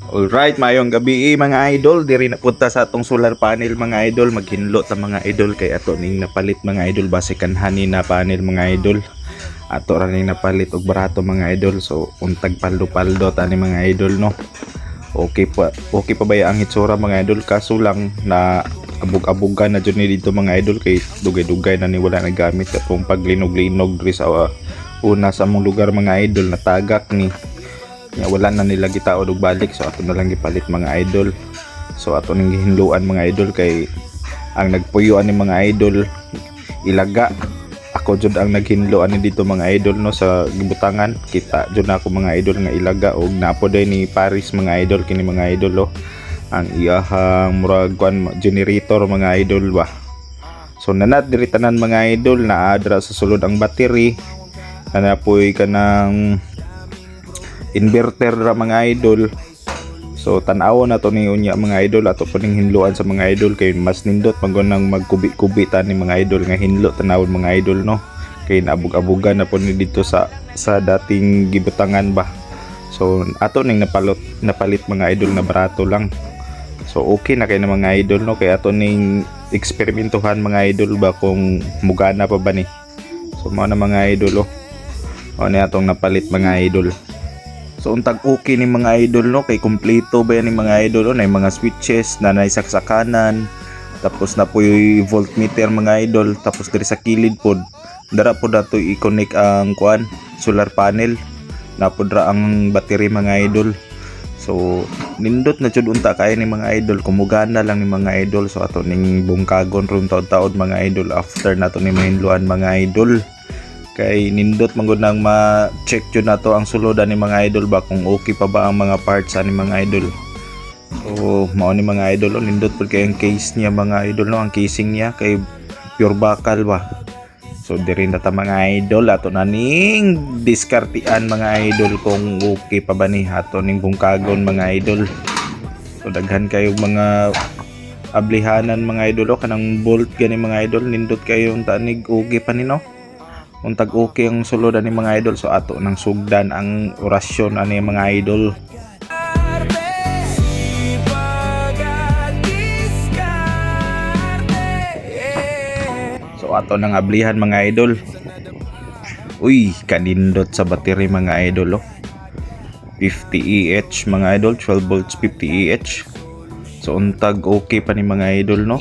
Alright, mayong gabi mga idol. Diri na punta sa atong solar panel mga idol. Maghinlo ta mga idol kay ato ning napalit mga idol base kanhani na panel mga idol. Ato ra ning napalit og barato mga idol. So untag paldo-paldo ta ni mga idol no. Okay pa ba ang hitsura mga idol, kaso lang na abog-abogan na jud ni dito mga idol kay dugay-dugay na ni wala nagamit atong paglinog-linog diri sa una sa among lugar mga idol, natagak ni wala na nila gitaod og balik. So ato na lang gipalit mga idol. So ato ning gihinluan mga idol kay ang nagpuyuan ni mga idol ilaga. Ako jud ang naghinluan ni dito mga idol no sa gibutangan. Kita jud na ako mga idol nga ilaga og napo day ni Paris mga idol kini mga idol oh. Ang iyahang murag kwan generator mga idol ba. So nanat diri tanan mga idol na adra sa sulod ang battery. Nanapoy kanang inverter ra mga idol. So tan-awon na to ni unya mga idol ato pa ning hinluan sa mga idol kay mas nindot magunang magkubi-kubi ta ni mga idol nga hinlo tanawon mga idol no. Kay naabog-abogan na po ni dito sa dating gibutangan ba. So ato ning napalit mga idol na barato lang. So okay na kay na mga idol no, kay ato ning eksperimentuhan mga idol ba kung mugana pa ba ni. So mao na mga idol oh. O ni atong napalit mga idol. So untag okay ni mga idol no, kay kompleto ba yan ni mga idol no, na mga switches na naisaksakan, tapos na po yung voltmeter mga idol, tapos diri sa kilid pod dara po dato i-connect ang kuan solar panel, na po dra ang battery mga idol. So nindot na jud unta kay ni mga idol, kumugana lang ni mga idol. So ato ning bungkagon ron taud-taud mga idol after nato ni mahinluan mga idol. Kay nindot manggod nang ma-check jud nato ang suludan ni mga idol ba kung okay pa ba ang mga parts ani mga idol. So mao ni mga idol nindot pud kay ang case niya mga idol no, ang casing niya kay pure bakal ba. So diri na ta mga idol ato na ning diskartian mga idol kung okay pa ba ni ato ning bungkagon mga idol. So daghan kayo mga ablihanan mga idol kanang bolt gani mga idol, nindot kayo tanig okay pa ni no. Untag okay ang suludan ni mga idol, so ato nang sugdan ang orasyon ani mga idol. So ato nang ablihan mga idol. Uy, kanindot sa battery mga idol oh. 50 EH mga idol, 12 volts 50 EH. So untag okay pa ni mga idol no.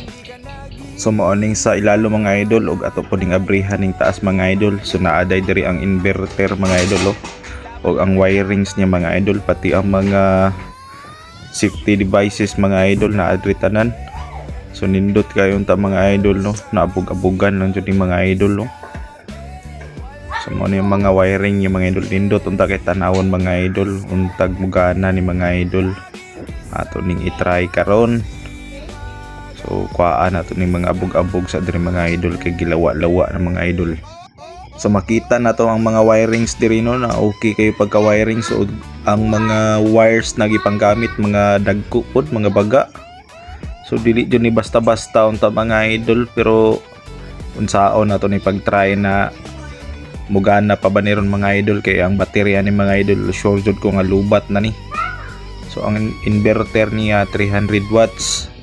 So maoning sa ilalo mga idol og ato po ning abrihan ning taas mga idol. So naaday diri ang inverter mga idol oh. Og ang wirings niya mga idol, pati ang mga safety devices mga idol na adri tanan. So nindot kayo ta mga idol no, naabog-abogan lang jud ning mga idol no. So mao ni mga wiring yung mga idol, nindot unta kay tanawon mga idol, untag mugana ni mga idol. Ato ning i-try karon. So kuhaan nato ning mga abog-abog sa diri mga idol kay gilawa-lawa ng mga idol. So makita na to ang mga wirings diri no na okay kayo pagka wiring. So ang mga wires na gipanggamit mga dagko pod, mga baga. So dili jud ni basta-basta unta mga idol, pero unsaon nato ni pag-try na mugana pa ba niron mga idol kay ang baterya ni mga idol sure jud ko nga lubat na ni. So ang inverter niya 300 watts.